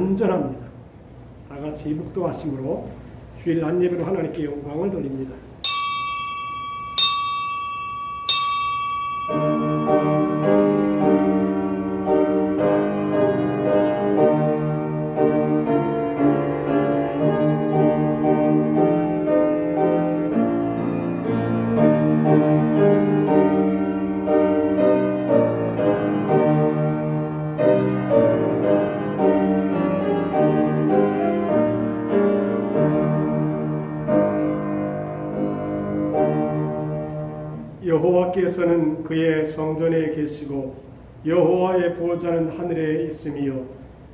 안전합니다. 다 같이 묵도하심으로 주일 낮예배로 하나님께 영광을 돌립니다. 여호와께서는 그의 성전에 계시고 여호와의 보좌는 하늘에 있으며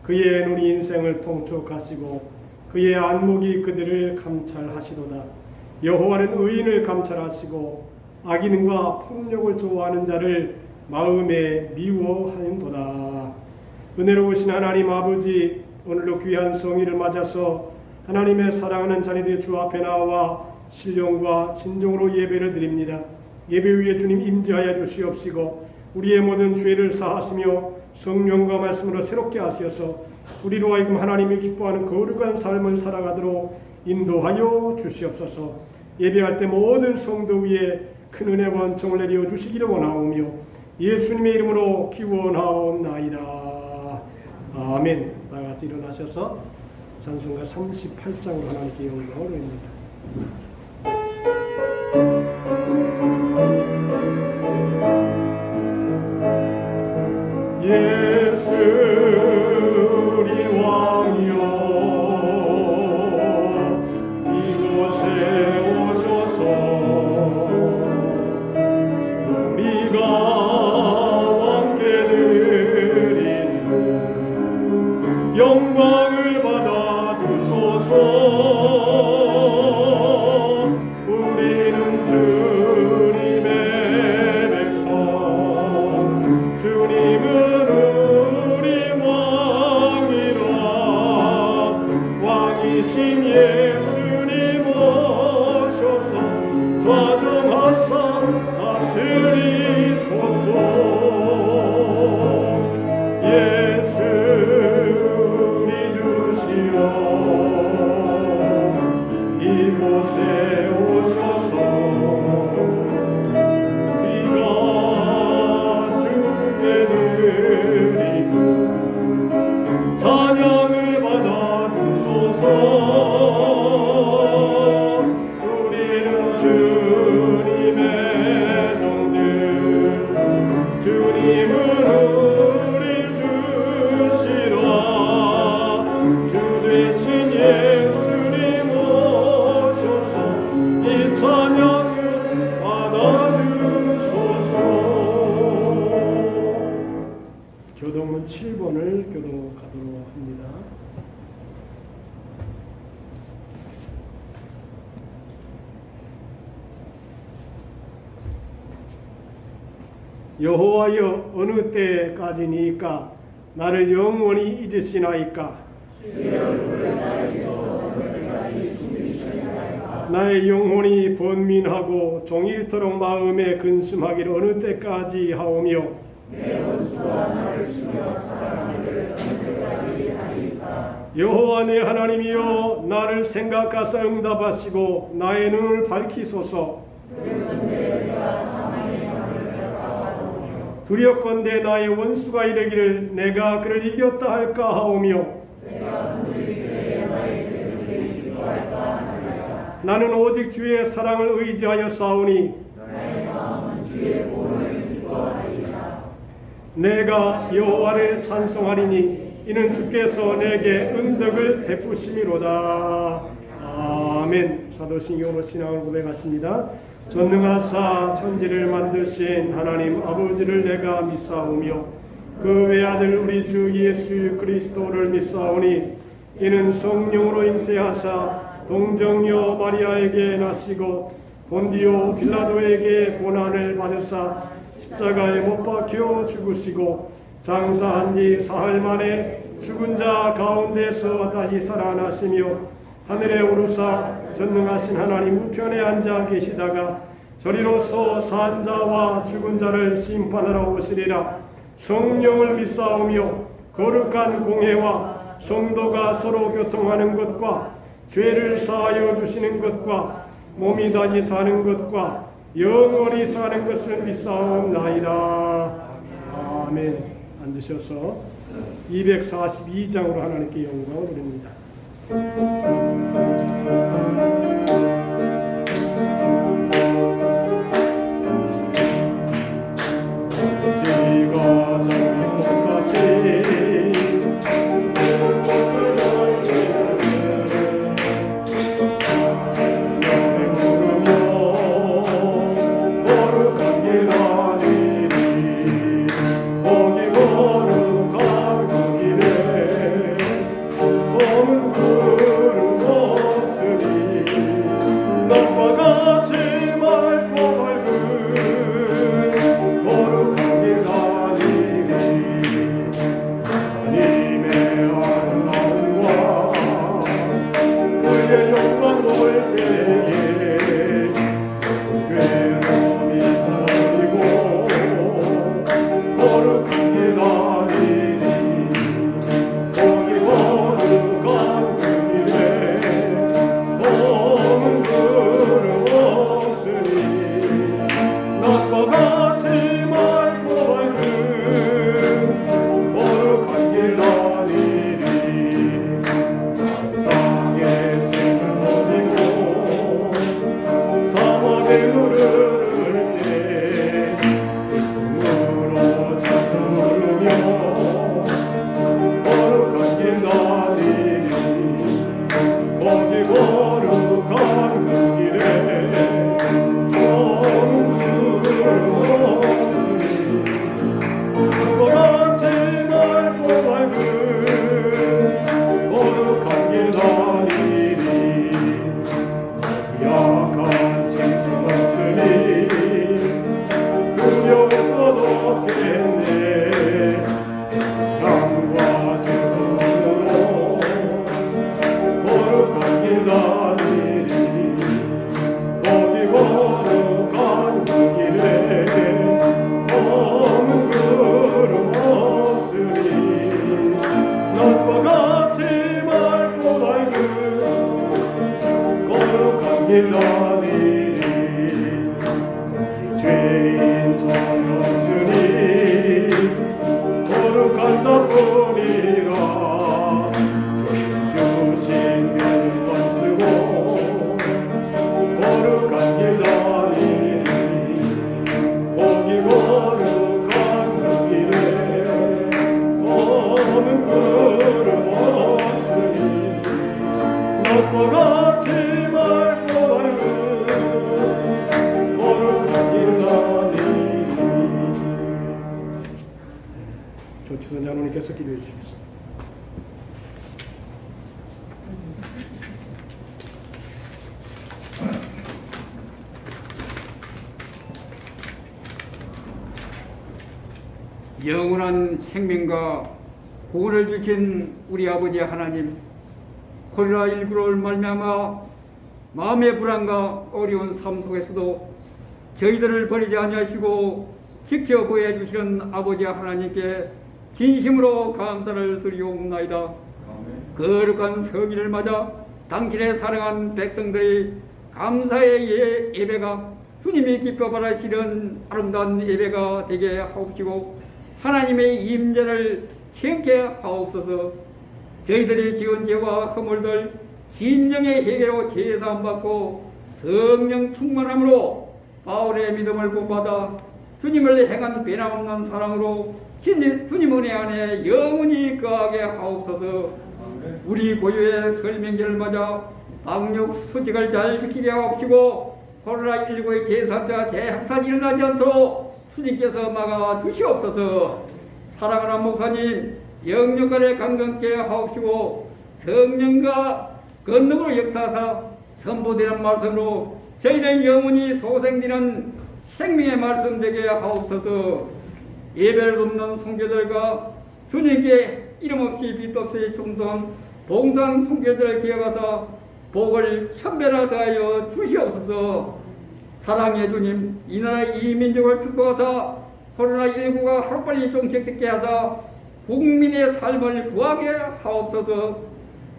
그의 눈이 인생을 통촉하시고 그의 안목이 그들을 감찰하시도다. 여호와는 의인을 감찰하시고 악인과 폭력을 좋아하는 자를 마음에 미워하는도다. 은혜로우신 하나님 아버지, 오늘도 귀한 성의를 맞아서 하나님의 사랑하는 자녀들이 주 앞에 나와 신령과 진정으로 예배를 드립니다. 예배 위에 주님 임재하여 주시옵시고 우리의 모든 죄를 사하시며 성령과 말씀으로 새롭게 하시어서 우리로 하여금 하나님이 기뻐하는 거룩한 삶을 살아가도록 인도하여 주시옵소서. 예배할 때 모든 성도 위에 큰 은혜와 은총을 내려 주시기를 원하오며 예수님의 이름으로 기원하옵나이다. 아멘. 다 같이 일어나셔서 찬송가 38장으로 하나님께 영광을 올립니다. 예수 우리 왕이여 이곳에 오셔서 우리가 왕께 드리는 영광을 받아 주소서. 우리는 주님의 백성, 주님은 예수님 오셔서 좌정하사 다스리소서. 예수 우리 주시여 이곳에 오셔서 우리가 주께 드리는 찬양을 받아 주소서. 우리는 주님의 종들, 주님은 우리 주시라. 주 되신 예수님 오셔서 이 찬양을 받아주소서. 교동문 7번을 교독하도록 합니다. 여호와여 어느 때까지니까 나를 영원히 잊으시나이까. 나의 영혼이 번민하고 종일토록 마음에 근심하기를 어느 때까지 하오며 내 원수가 나를 치며 사랑하기를 어느 때까지 하리까. 여호와 내 하나님이여 나를 생각하사 응답하시고 나의 눈을 밝히소서. 두렵건대 나의 원수가 이르기를 내가 그를 이겼다 할까 하오며 나는 오직 주의 사랑을 의지하여 싸우니 나의 마음은 주의 보응을 기뻐하리라. 내가 여호와를 찬송하리니 이는 주께서 내게 은덕을 베푸심이로다. 아멘. 사도신경으로 신앙을 고백하십니다. 전능하사 천지를 만드신 하나님 아버지를 내가 믿사오며 그 외아들 우리 주 예수 그리스도를 믿사오니 이는 성령으로 잉태하사 동정녀 마리아에게 나시고 본디오 빌라도에게 고난을 받으사 십자가에 못 박혀 죽으시고 장사한 지 사흘 만에 죽은 자 가운데서 다시 살아나시며 하늘에 오르사 전능하신 하나님 우편에 앉아 계시다가 저리로서 산 자와 죽은 자를 심판하러 오시리라. 성령을 믿사오며 거룩한 공회와 성도가 서로 교통하는 것과 죄를 사하여 주시는 것과 몸이 다시 사는 것과 영원히 사는 것을 믿사옵나이다. 아멘. 앉으셔서 242장으로 하나님께 영광을 드립니다. 지가 장미 꽃같이 조치선 장로님께서 기도해 주시겠습니다. 영원한 생명과 구원을 주신 우리 아버지 하나님, 코로나19로 말미암아 마음의 불안과 어려운 삶 속에서도 저희들을 버리지 아니하시고 지켜 보여 주시는 아버지 하나님께 진심으로 감사를 드리옵나이다. 거룩한 성일을 맞아 당신의 사랑한 백성들이 감사의 예배가 주님이 기뻐 바라시는 아름다운 예배가 되게 하옵시고 하나님의 임재를 시행케 하옵소서. 저희들이 지은 죄와 허물들 진정의 회개로 제사함 받고 성령 충만함으로 바울의 믿음을 본받아 주님을 행한 변함없는 사랑으로 주님 은혜 안에 영원히 거하게 하옵소서. 우리 고유의 설명절을 맞아 방역 수칙을 잘 지키게 하옵시고 코로나19의 제3자 재확산이 일어나지 않도록 주님께서 막아 주시옵소서. 사랑하는 목사님 영육간에 강건케 하옵시고 성령과 권능으로 역사하사 선포되는 말씀으로 저희는 영원히 소생되는 생명의 말씀 되게 하옵소서. 예배를 돕는 성도들과 주님께 이름없이 빛없이 충성한 봉사한 성도들을 기억하사 복을 천배나 더하여 주시옵소서. 사랑의 주님, 이 나라 이 민족을 축복하사 코로나19가 하루빨리 종식되게 하사 국민의 삶을 구하게 하옵소서.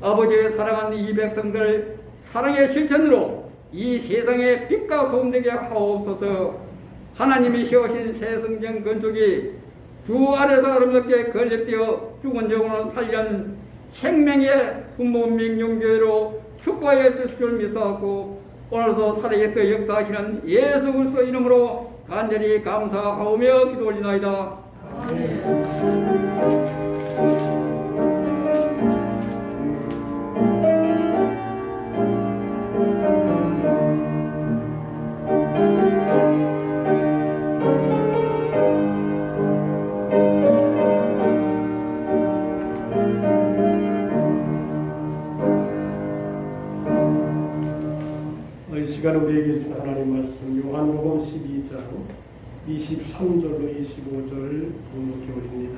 아버지의 사랑하는 이 백성들 사랑의 실천으로 이 세상에 빛과 소음 되게 하옵소서. 하나님이 세우신 새 성전 건축이 주 아래서 아름답게 건립되어 죽은 영혼을 살리는 생명의 순모 명령교회로 축복하여 주실 줄 믿사옵고, 오늘도 살아계서 역사하시는 예수 그리스도 이름으로 간절히 감사하오며 기도 올리나이다. 이 시간 우리에게 주신 하나님 말씀 요한복음 12장 23절로 25절 봉독해 올립니다.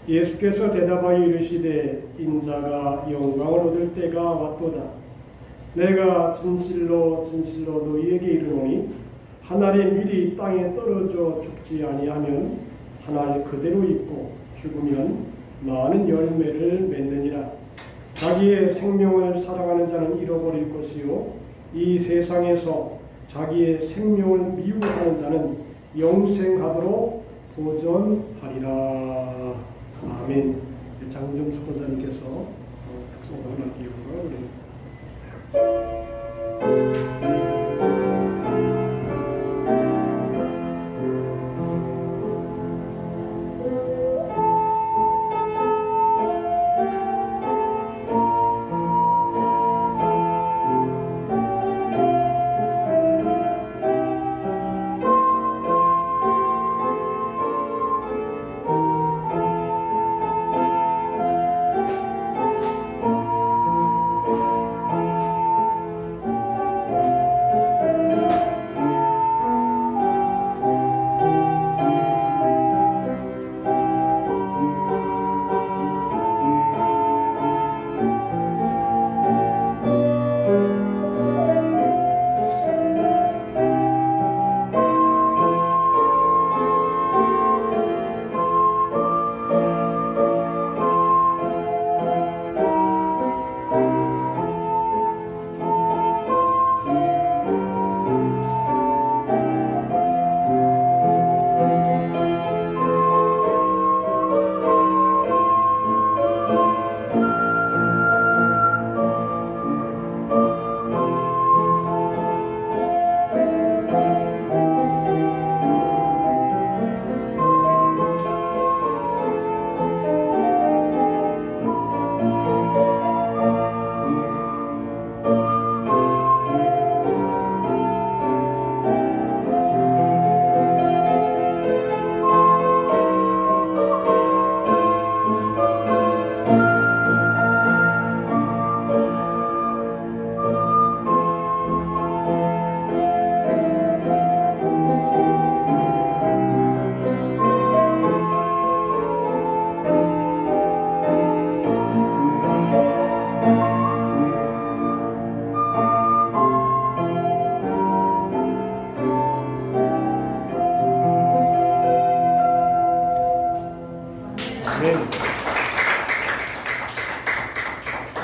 예수께서 대답하여 이르시되 인자가 영광을 얻을 때가 왔도다. 내가 진실로 진실로 너희에게 이르노니 한 알의 밀이 땅에 떨어져 죽지 아니하면 한 알 그대로 있고 죽으면 많은 열매를 맺느니라. 자기의 생명을 사랑하는 자는 잃어버릴 것이요 이 세상에서 자기의 생명을 미워하는 자는 영생하도록 보존하리라. 아멘. 장정수 권사님께서 특성을 맡기고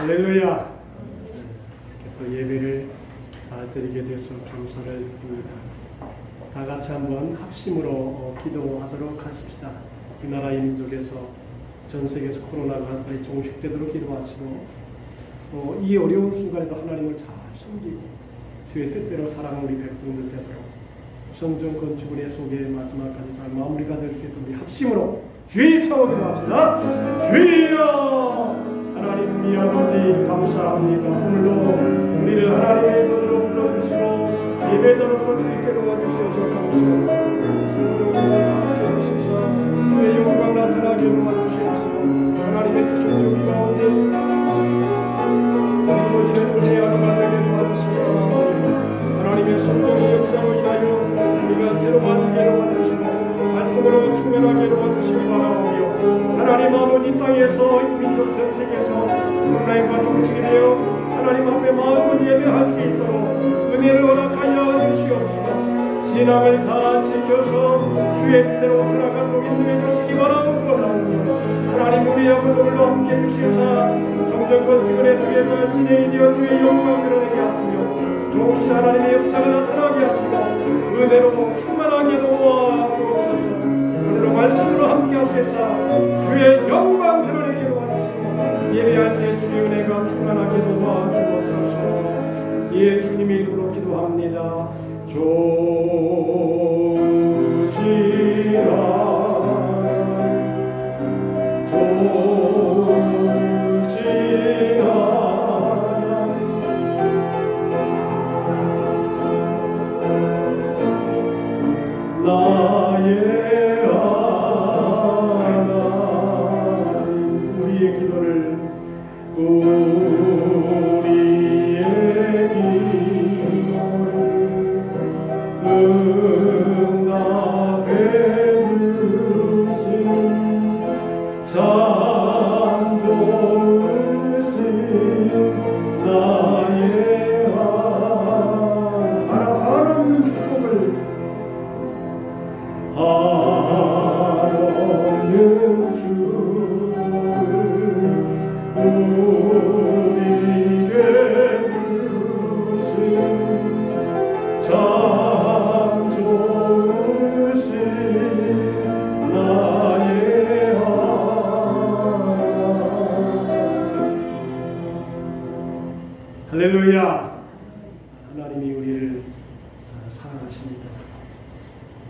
할렐루야. 또 예배를 잘 드리게 돼서 감사를 드립니다. 다 같이 한번 합심으로 기도하도록 하십시다. 우리나라 이 민족에서 전 세계에서 코로나가 빨리 종식되도록 기도하시고 이 어려운 순간에도 하나님을 잘 섬기고 주의 뜻대로 사랑하는 우리 백성들 되도록 성전 건축운의 속에 마지막까지 잘 마무리가 될 수 있도록 우리 합심으로 주의 차원 기도합시다. 주여 하나님 우리 아버지 감사합니다. 오늘도 우리를 하나님의 전으로 불러주시고 예배자로서 주님께 도와주셔서 감사합니다. 성령님을 함께 하시사 주의 영광 나타나게 도와주시옵소서. 하나님의 뜻을 우리 가운데 우리 모두를 은혜하는 만나게 도와주시기 바랍니다. 하나님의 성령의 역사로 인하여 우리가 새로 맞게 도와주시고 말씀으로 충만하게 도와주시기 바라오며 하나님 아버지 땅에서 민족 전 세계에서 코로나19가 종식이 되어 하나님 앞에 마음을 예배할 수 있도록 은혜를 허락하여 주시옵소서. 신앙을 잘 지켜서 주의 뜻대로 살아가도록 인도해 주시기 바라오며 함께 해주시사 성전 건축원의 속에 잘 진행되어 주의 영광 드러내게 하시며 좋으신 하나님의 역사가 나타나게 하시고 은혜로 충만하게 도와주옵소서. 오늘도 말씀으로 함께 하시사 주의 영광 드러내게 도와주시고 예배할 때 주의 은혜가 충만하게 도와주옵소서. 예수님의 이름으로 기도합니다. 나의 하나님, 우리의 기도를 응답해 주신 참 좋으신 나의 한없는 축복을 한없는 축복을 우리에게 주신 참 좋으신 나의 하나님. 할렐루야. 하나님이 우리를 사랑하십니다.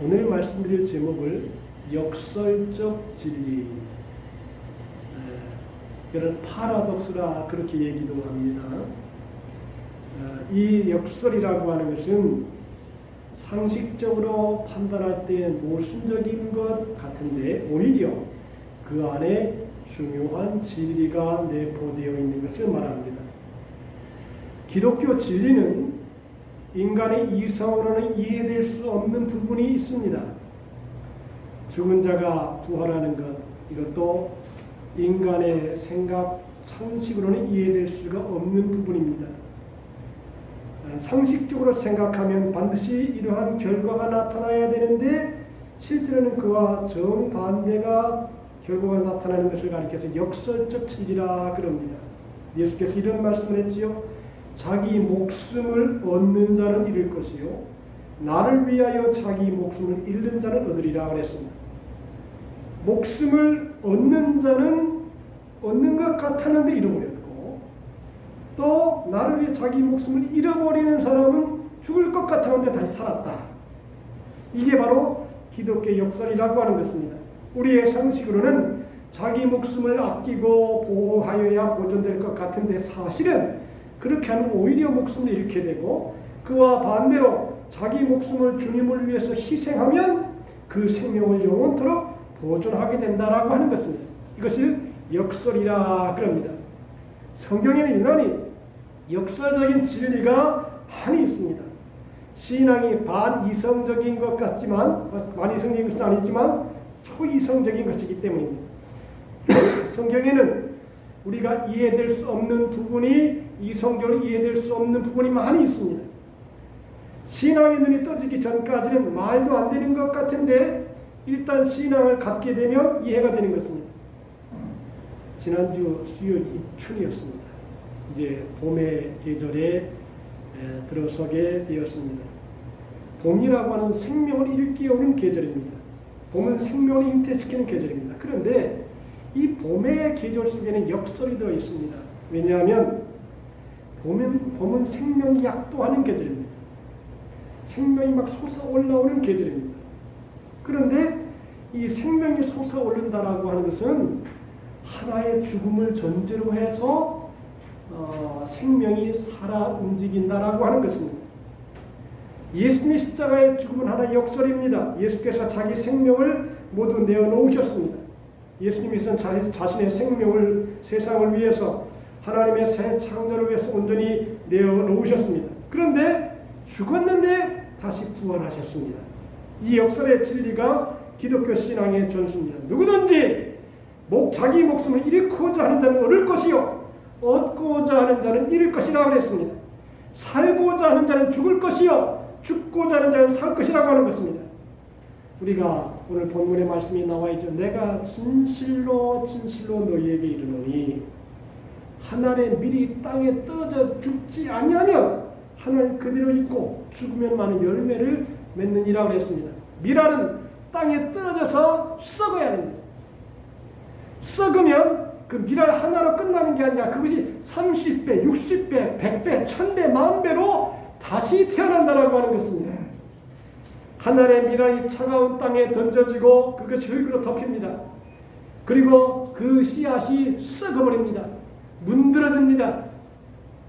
오늘 말씀드릴 제목을 역설적 진리, 이런 파라독스라 그렇게 얘기도 합니다. 이 역설이라고 하는 것은 상식적으로 판단할 때 모순적인 것 같은데 오히려 그 안에 중요한 진리가 내포되어 있는 것을 말합니다. 기독교 진리는 인간의 이성으로는 이해될 수 없는 부분이 있습니다. 죽은 자가 부활하는 것, 이것도 인간의 생각, 상식으로는 이해될 수가 없는 부분입니다. 상식적으로 생각하면 반드시 이러한 결과가 나타나야 되는데 실제로는 그와 정반대가 결과가 나타나는 것을 가리켜서 역설적 진리라 그럽니다. 예수께서 이런 말씀을 했지요. 자기 목숨을 얻는 자는 잃을 것이요 나를 위하여 자기 목숨을 잃는 자는 얻으리라 그랬습니다. 목숨을 얻는 자는 얻는 것 같았는데 잃어버렸고 또 나를 위해 자기 목숨을 잃어버리는 사람은 죽을 것 같았는데 다시 살았다. 이게 바로 기독교의 역설이라고 하는 것입니다. 우리의 상식으로는 자기 목숨을 아끼고 보호하여야 보존될 것 같은데 사실은 그렇게 하면 오히려 목숨을 잃게 되고 그와 반대로 자기 목숨을 주님을 위해서 희생하면 그 생명을 영원토록 보존하게 된다라고 하는 것입니다. 이것을 역설이라 그럽니다. 성경에는 유난히 역설적인 진리가 많이 있습니다. 신앙이 반이성적인 것 같지만 반이성적인 것은 아니지만 초이성적인 것이기 때문입니다. 성경에는 우리가 이해될 수 없는 부분이 이성적으로 이해될 수 없는 부분이 많이 있습니다. 신앙의 눈이 떠지기 전까지는 말도 안 되는 것 같은데 일단 신앙을 갖게 되면 이해가 되는 것입니다. 지난주 수요일 입춘이었습니다. 이제 봄의 계절에 들어서게 되었습니다. 봄이라고 하는 생명을 일깨우는 계절입니다. 봄은 생명을 잉태시키는 계절입니다. 그런데 이 봄의 계절 속에는 역설이 들어 있습니다. 왜냐하면 봄은 생명이 약도하는 계절입니다. 생명이 막 솟아올라오는 계절입니다. 그런데 이 생명이 솟아오른다라고 하는 것은 하나의 죽음을 전제로 해서 생명이 살아 움직인다라고 하는 것입니다. 예수님의 십자가의 죽음은 하나의 역설입니다. 예수께서 자기 생명을 모두 내어놓으셨습니다. 예수님께서는 자신의 생명을 세상을 위해서 하나님의 새 창조를 위해서 온전히 내어놓으셨습니다. 그런데 죽었는데 다시 부활하셨습니다. 이 역설의 진리가 기독교 신앙의 전수입니다. 누구든지 자기 목숨을 잃고자 하는 자는 얻을 것이요 얻고자 하는 자는 잃을 것이라고 했습니다. 살고자 하는 자는 죽을 것이요 죽고자 하는 자는 살 것이라고 하는 것입니다. 우리가 오늘 본문의 말씀이 나와 있죠. 내가 진실로 진실로 너희에게 이르노니 하늘의 밀이 땅에 떨어져 죽지 아니하면 하늘 그대로 있고 죽으면 많은 열매를 맺느니라 그랬습니다. 밀알은 땅에 떨어져서 썩어야 됩니다. 썩으면 그 밀알 하나로 끝나는 게 아니라 그것이 30배, 60배, 100배, 1000배, 10,000배로 다시 태어난다라고 하는 것입니다. 하늘의 밀알이 차가운 땅에 던져지고 그것이 흙으로 덮입니다. 그리고 그 씨앗이 썩어버립니다. 문드러집니다.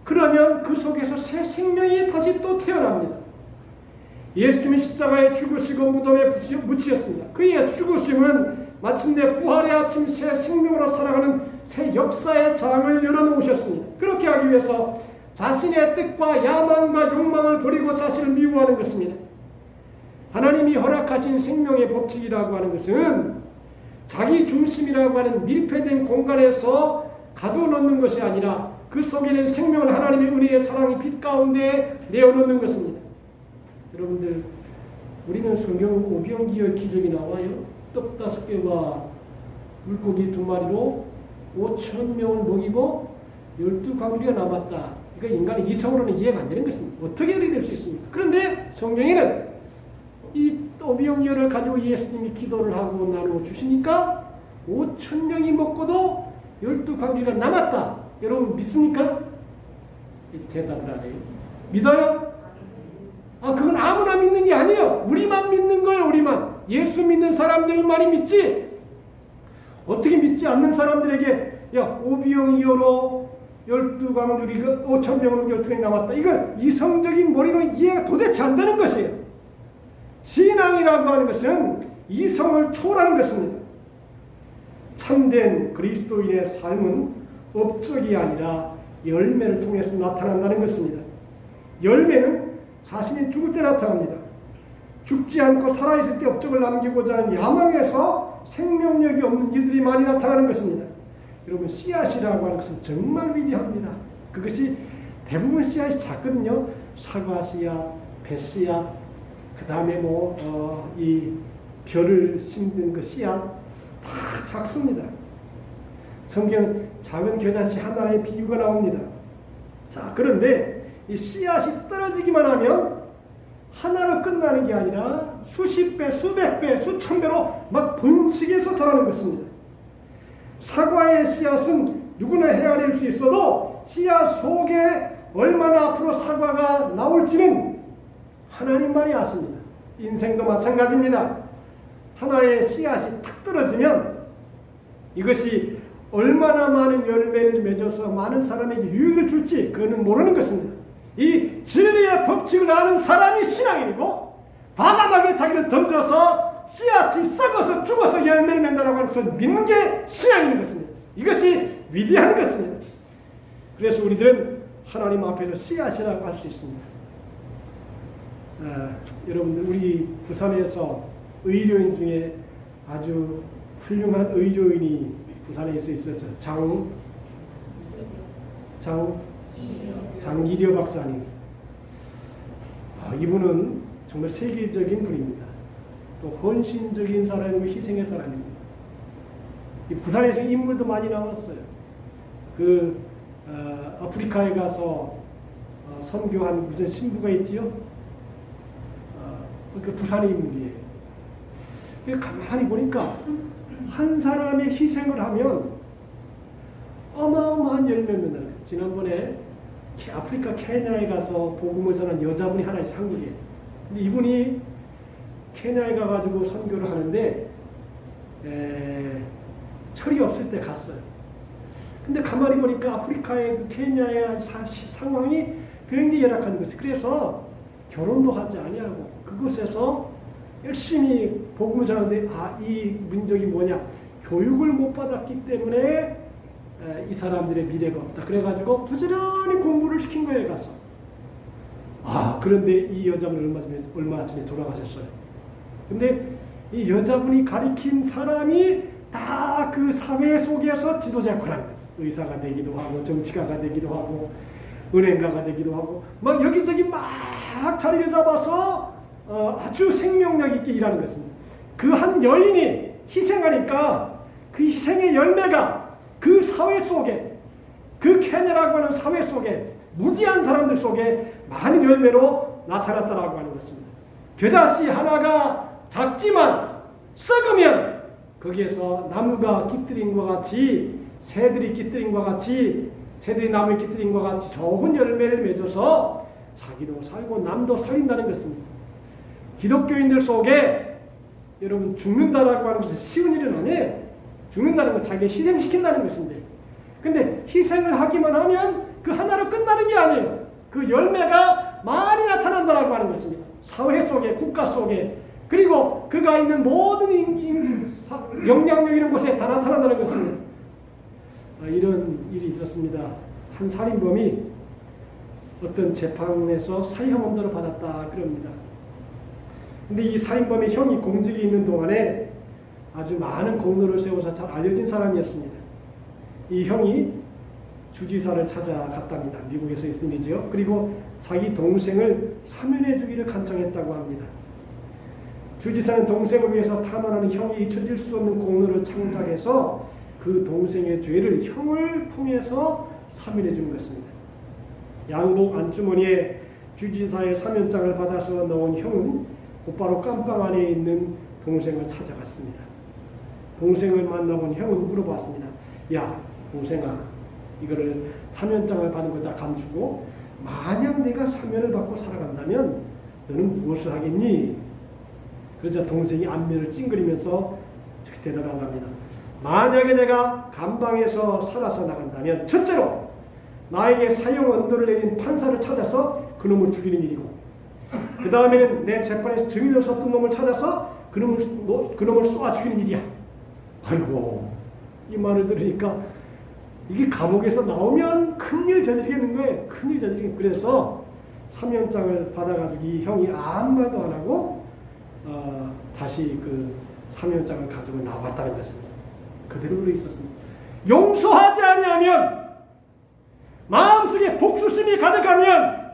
그러면 그 속에서 새 생명이 다시 또 태어납니다. 예수님이 십자가에 죽으시고 무덤에 묻히셨습니다. 그의 죽으심은 마침내 부활의 아침 새 생명으로 살아가는 새 역사의 장을 열어놓으셨습니다. 그렇게 하기 위해서 자신의 뜻과 야망과 욕망을 버리고 자신을 미워하는 것입니다. 하나님이 허락하신 생명의 법칙이라고 하는 것은 자기 중심이라고 하는 밀폐된 공간에서 가둬놓는 것이 아니라 그 속에는 생명을 하나님의 은혜의 사랑의 빛 가운데 내어놓는 것입니다. 여러분들, 우리는 성경 오병이어 기적이 나와요. 떡 5개와 물고기 2마리로 5,000명을 먹이고 12광주리가 남았다. 그러니까 인간의 이성으로는 이해가 안 되는 것입니다. 어떻게 이렇게 될 수 있습니까? 그런데 성경에는 이 오병이어를 가지고 예수님이 기도를 하고 나누어 주시니까 5,000명이 먹고도 12광주리가 남았다. 여러분 믿습니까? 대답을 안 해요. 믿어요? 그건 아무나 믿는 게 아니에요. 우리만 믿는 거예요. 우리만. 예수 믿는 사람들만이 믿지. 어떻게 믿지 않는 사람들에게 오병이어로 12광주리가 5,000명으로 12명이 남았다. 이건 이성적인 머리로 이해가 도대체 안 되는 것이에요. 신앙이라고 하는 것은 이성을 초월하는 것입니다. 참된 그리스도인의 삶은 업적이 아니라 열매를 통해서 나타난다는 것입니다. 열매는 자신이 죽을 때 나타납니다. 죽지 않고 살아있을 때 업적을 남기고자 하는 야망에서 생명력이 없는 일들이 많이 나타나는 것입니다. 여러분, 씨앗이라고 하는 것은 정말 위대합니다. 그것이 대부분 씨앗이 작거든요. 사과 씨앗, 배 씨앗, 그 다음에 이 별을 심는 그 씨앗 다 작습니다. 성경 작은 겨자씨 하나의 비유가 나옵니다. 자, 그런데 이 씨앗이 떨어지기만 하면 하나로 끝나는 게 아니라 수십 배, 수백 배, 수천 배로 막 번식해서 자라는 것입니다. 사과의 씨앗은 누구나 헤아릴 수 있어도 씨앗 속에 얼마나 앞으로 사과가 나올지는 하나님만이 아십니다. 인생도 마찬가지입니다. 하나의 씨앗이 탁 떨어지면 이것이 얼마나 많은 열매를 맺어서 많은 사람에게 유익을 줄지 그거는 모르는 것입니다. 이 진리의 법칙을 아는 사람이 신앙인이고 과감하게 자기를 던져서 씨앗이 썩어서 죽어서 열매를 맺는다고 하는 것을 믿는 게 신앙인 것입니다. 이것이 위대한 것입니다. 그래서 우리들은 하나님 앞에서 씨앗이라고 할 수 있습니다. 여러분들, 우리 부산에서 의료인 중에 아주 훌륭한 의료인이 부산에서 있었죠. 장기려 박사님. 이분은 정말 세계적인 분입니다. 또 헌신적인 사람이고 희생의 사람입니다. 이 부산에서 인물도 많이 나왔어요. 아프리카에 가서 선교한 무슨 신부가 있지요? 그 부산의 인물이에요. 가만히 보니까 한 사람의 희생을 하면 어마어마한 열매를 맺는. 지난번에 아프리카 케냐에 가서 복음을 전한 여자분이 하나 있어요. 한국에. 근데 이분이 케냐에 가가지고 선교를 하는데 철이 없을 때 갔어요. 근데 가만히 보니까 아프리카의 케냐의 상황이 굉장히 열악한 것이에요. 그래서 결혼도 하지 아니하고 그곳에서 열심히 복음을 전하는데 이 민족이 뭐냐? 교육을 못 받았기 때문에 이 사람들의 미래가 없다. 그래가지고 부지런히 공부를 시킨 거예요. 가서. 그런데 이 여자분이 얼마 전에 돌아가셨어요. 근데 이 여자분이 가리킨 사람이 다 그 사회 속에서 지도자 역할을 하는 거죠. 의사가 되기도 하고 정치가가 되기도 하고 은행가가 되기도 하고 막 여기저기 막 자리를 잡아서 아주 생명력 있게 일하는 것입니다. 그 한 여인이 희생하니까 그 희생의 열매가 그 사회 속에, 그 케냐라고 하는 사회 속에, 무지한 사람들 속에 많은 열매로 나타났다라고 하는 것입니다. 겨자씨 하나가 작지만 썩으면 거기에서 나무가 깃들인 것 같이, 새들이 깃들인 것 같이, 새들이 나무에 깃들인 것 같이 좋은 열매를 맺어서 자기도 살고 남도 살린다는 것입니다. 기독교인들 속에 여러분 죽는다라고 하는 것은 쉬운 일은 아니에요. 죽는다는 건 자기 희생시킨다는 것인데, 근데 희생을 하기만 하면 그 하나로 끝나는 게 아니에요. 그 열매가 많이 나타난다라고 하는 것입니다. 사회 속에, 국가 속에, 그리고 그가 있는 모든 영향력 있는 곳에 다 나타난다는 것입니다. 이런 일이 있었습니다. 한 살인범이 어떤 재판에서 사형 언도를 받았다 그럽니다. 근데 이 살인범의 형이 공직에 있는 동안에 아주 많은 공로를 세워서 잘 알려진 사람이었습니다. 이 형이 주지사를 찾아갔답니다. 미국에서 있은 일이죠. 그리고 자기 동생을 사면해 주기를 간청했다고 합니다. 주지사는 동생을 위해서 탄원하는 형이 잊혀질 수 없는 공로를 창작해서 그 동생의 죄를 형을 통해서 사면해 준 것입니다. 양복 안주머니에 주지사의 사면장을 받아서 넣은 형은 곧바로 깜빵 안에 있는 동생을 찾아갔습니다. 동생을 만나본 형은 물어봤습니다. 야, 동생아, 이거를 사면장을 받은 거 다 감추고 만약 내가 사면을 받고 살아간다면 너는 무엇을 하겠니? 그러자 동생이 안면을 찡그리면서 대답을 합니다. 만약에 내가 감방에서 살아서 나간다면 첫째로 나에게 사형 언도를 내린 판사를 찾아서 그놈을 죽이는 일이고, 그 다음에는 내 재판에서 증인을 섰던 놈을 찾아서 그놈을 쏘아 죽이는 일이야. 아이고, 이 말을 들으니까 이게 감옥에서 나오면 큰일 저지르겠는 거예요. 큰일 저지르겠는. 그래서 사면장을 받아가지고 이 형이 아무 말도 안 하고 다시 그 사면장을 가지고 나왔다는 것입니다. 그대로 그러 있었습니다. 용서하지 아니하면, 마음속에 복수심이 가득하면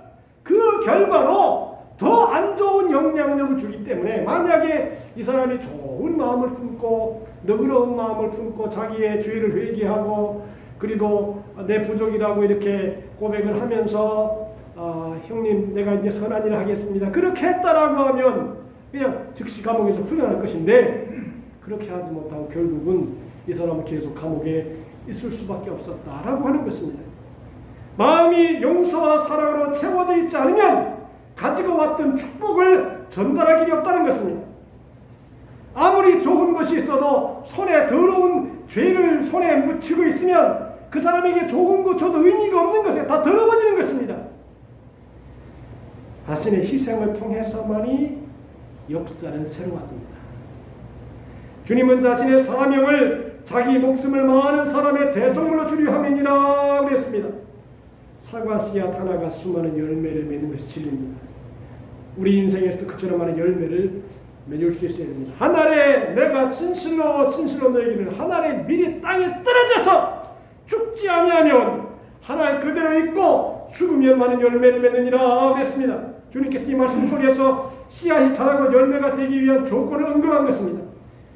그 결과로 더 안 좋은 영향력을 주기 때문에, 만약에 이 사람이 좋은 마음을 품고 너그러운 마음을 품고 자기의 죄를 회개하고 그리고 내 부족이라고 이렇게 고백을 하면서 형님 내가 이제 선한 일을 하겠습니다, 그렇게 했다라고 하면 그냥 즉시 감옥에서 풀려날 것인데, 그렇게 하지 못하고 결국은 이 사람은 계속 감옥에 있을 수밖에 없었다라고 하는 것입니다. 마음이 용서와 사랑으로 채워져 있지 않으면 가지고 왔던 축복을 전달할 길이 없다는 것입니다. 아무리 좋은 것이 있어도 손에 더러운 죄를 손에 묻히고 있으면 그 사람에게 좋은 것 줘도 의미가 없는 것이에요. 다 더러워지는 것입니다. 자신의 희생을 통해서만이 역사는 새로워집니다. 주님은 자신의 사명을 자기 목숨을 많은 사람의 대성물로 주려 함이니라 그랬습니다. 사과 씨앗 하나가 수많은 열매를 맺는 것이 진리입니다. 우리 인생에서도 그처럼 많은 열매를 맺을 수 있어야 됩니다. 한 알에 내가 진실로 너에게는 한 알에 미리 땅에 떨어져서 죽지 아니하면 한 알 그대로 있고 죽으면 많은 열매를 맺느니라 그랬습니다. 주님께서 이 말씀 속에서 씨앗이 자라고 열매가 되기 위한 조건을 언급한 것입니다.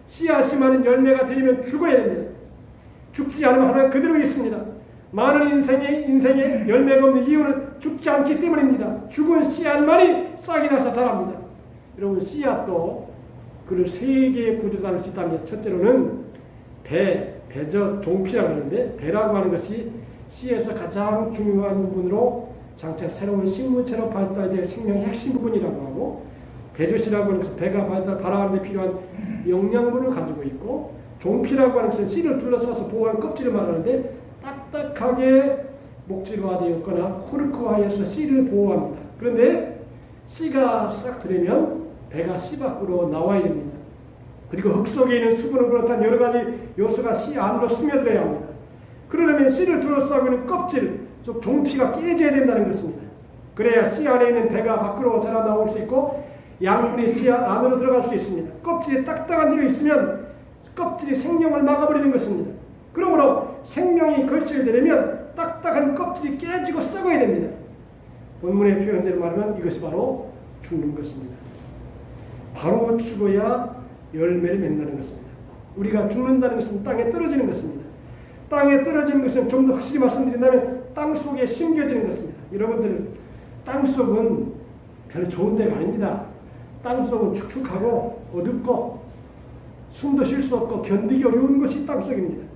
씨앗이 많은 열매가 되려면 죽어야 됩니다. 죽지 않으면 한 알 그대로 있습니다. 많은 인생에 열매가 없는 이유는 죽지 않기 때문입니다. 죽은 씨앗만이 싹이 나서 자랍니다. 여러분, 씨앗도 그를 세 개의 구조로 나눌 수 있다면, 첫째로는 배적 종피라고 하는데, 배라고 하는 것이 씨에서 가장 중요한 부분으로 장차 새로운 식물체로 발달될 생명의 핵심 부분이라고 하고, 배조시라고 하는 것은 배가 발달하는 데 필요한 영양분을 가지고 있고, 종피라고 하는 것은 씨를 둘러싸서 보호하는 껍질을 말하는데 딱딱하게 목질화되었거나 코르크화해서 씨를 보호합니다. 그런데 씨가 싹 들으면 배가 씨 밖으로 나와야 됩니다. 그리고 흙 속에 있는 수분을 비롯한 여러 가지 요소가 씨 안으로 스며들어야 합니다. 그러려면 씨를 둘러싸고 있는 껍질, 즉 종피가 깨져야 된다는 것입니다. 그래야 씨 안에 있는 배가 밖으로 자라 나올 수 있고 양분이 씨 안으로 들어갈 수 있습니다. 껍질이 딱딱한 데가 있으면 껍질이 생명을 막아버리는 것입니다. 그러므로 생명이 걸쳐되려면 딱딱한 껍질이 깨지고 썩어야 됩니다. 본문의 표현대로 말하면 이것이 바로 죽는 것입니다. 바로 죽어야 열매를 맺는다는 것입니다. 우리가 죽는다는 것은 땅에 떨어지는 것입니다. 땅에 떨어지는 것은 좀 더 확실히 말씀드린다면 땅 속에 심겨지는 것입니다. 여러분들, 땅 속은 별로 좋은 데가 아닙니다. 땅 속은 축축하고 어둡고 숨도 쉴 수 없고 견디기 어려운 것이 땅 속입니다.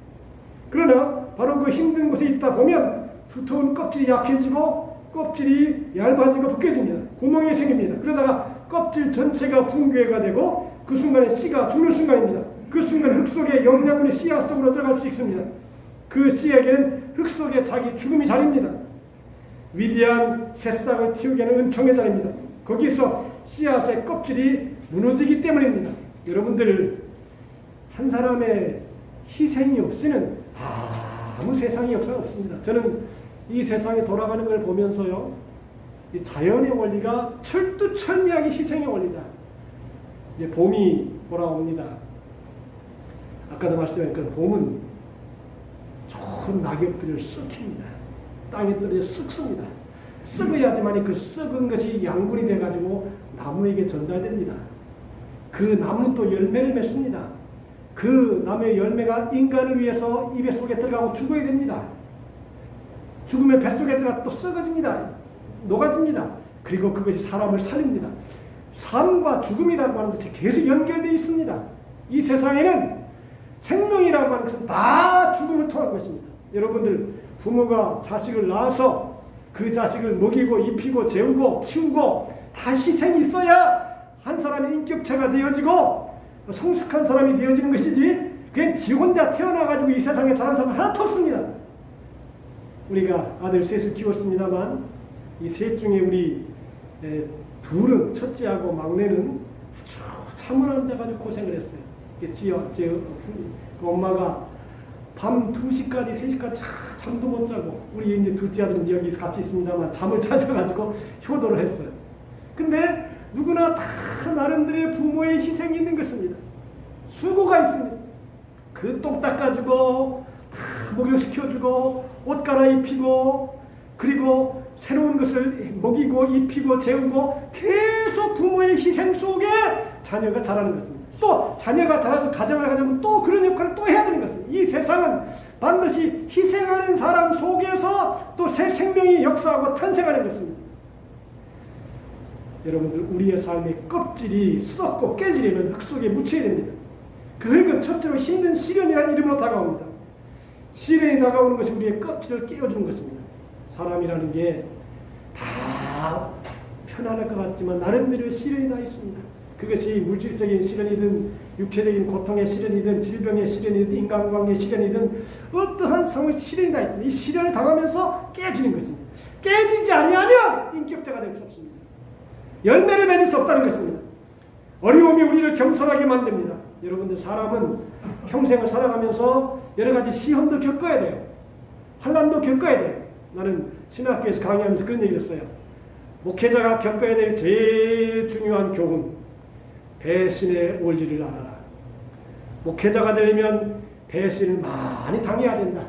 그러나 바로 그 힘든 곳에 있다 보면 두터운 껍질이 약해지고 껍질이 얇아지고 벗겨집니다. 구멍이 생깁니다. 그러다가 껍질 전체가 붕괴가 되고 그 순간에 씨가 죽는 순간입니다. 그 순간 흙 속에 영양분이 씨앗 속으로 들어갈 수 있습니다. 그 씨에게는 흙 속에 자기 죽음이 자리입니다. 위대한 새싹을 틔우기에는 은총의 자리입니다. 거기서 씨앗의 껍질이 무너지기 때문입니다. 여러분들, 한 사람의 희생이 없이는 아무 세상의 역사가 없습니다. 저는 이 세상이 돌아가는 걸 보면서요, 이 자연의 원리가 철두철미하게 희생의 원리다. 이제 봄이 돌아옵니다. 아까도 말씀드렸던 봄은 좋은 낙엽들을 썩힙니다. 땅에 떨어져 썩습니다. 썩어야지만 그 썩은 것이 양분이 돼가지고 나무에게 전달됩니다. 그 나무는 또 열매를 맺습니다. 그 나무의 열매가 인간을 위해서 입에 속에 들어가고 죽어야 됩니다. 죽으면 뱃속에 들어가 또 썩어집니다. 녹아집니다. 그리고 그것이 사람을 살립니다. 삶과 죽음이라고 하는 것이 계속 연결되어 있습니다. 이 세상에는 생명이라고 하는 것은 다 죽음을 통한 것입니다. 여러분들, 부모가 자식을 낳아서 그 자식을 먹이고 입히고 재우고 키우고 다 희생이 있어야 한 사람의 인격체가 되어지고 성숙한 사람이 되어지는 것이지, 그냥 지 혼자 태어나가지고 이 세상에 자란 사람 하나도 없습니다. 우리가 아들 셋을 키웠습니다만 이 셋 중에 우리 둘은, 첫째하고 막내는 아주 잠을 안 자가지고 고생을 했어요. 그 엄마가 밤 2시까지 3시까지 잠도 못 자고, 우리 이제 둘째 아들은 여기서 같이 있습니다만 잠을 잘 자가지고 효도를 했어요. 근데 누구나 다 나름대로의 부모의 희생이 있는 것입니다. 수고가 있습니다. 그 똥 닦아주고 다 목욕시켜주고 옷 갈아입히고 그리고 새로운 것을 먹이고 입히고 재우고 계속 부모의 희생 속에 자녀가 자라는 것입니다. 또 자녀가 자라서 가정을 가지면 또 그런 역할을 또 해야 되는 것입니다. 이 세상은 반드시 희생하는 사람 속에서 또 새 생명이 역사하고 탄생하는 것입니다. 여러분들, 우리의 삶의 껍질이 썩고 깨지려면 흙 속에 묻혀야 됩니다. 그 흙은 첫째로 힘든 시련이라는 이름으로 다가옵니다. 시련이 다가오는 것이 우리의 껍질을 깨워주는 것입니다. 사람이라는 게 다 편안할 것 같지만 나름대로의 시련이 다 있습니다. 그것이 물질적인 시련이든 육체적인 고통의 시련이든 질병의 시련이든 인간관계의 시련이든 어떠한 상황의 시련이 다 있습니다. 이 시련을 당하면서 깨지는 것입니다. 깨지지 않으면 인격자가 될 수 없습니다. 열매를 맺을 수 없다는 것입니다. 어려움이 우리를 겸손하게 만듭니다. 여러분들, 사람은 평생을 살아가면서 여러 가지 시험도 겪어야 돼요. 환난도 겪어야 돼요. 나는 신학교에서 강의하면서 그런 얘기를 했어요. 목회자가 겪어야 될 제일 중요한 교훈, 배신의 원리를 알아라. 목회자가 되려면 배신을 많이 당해야 된다.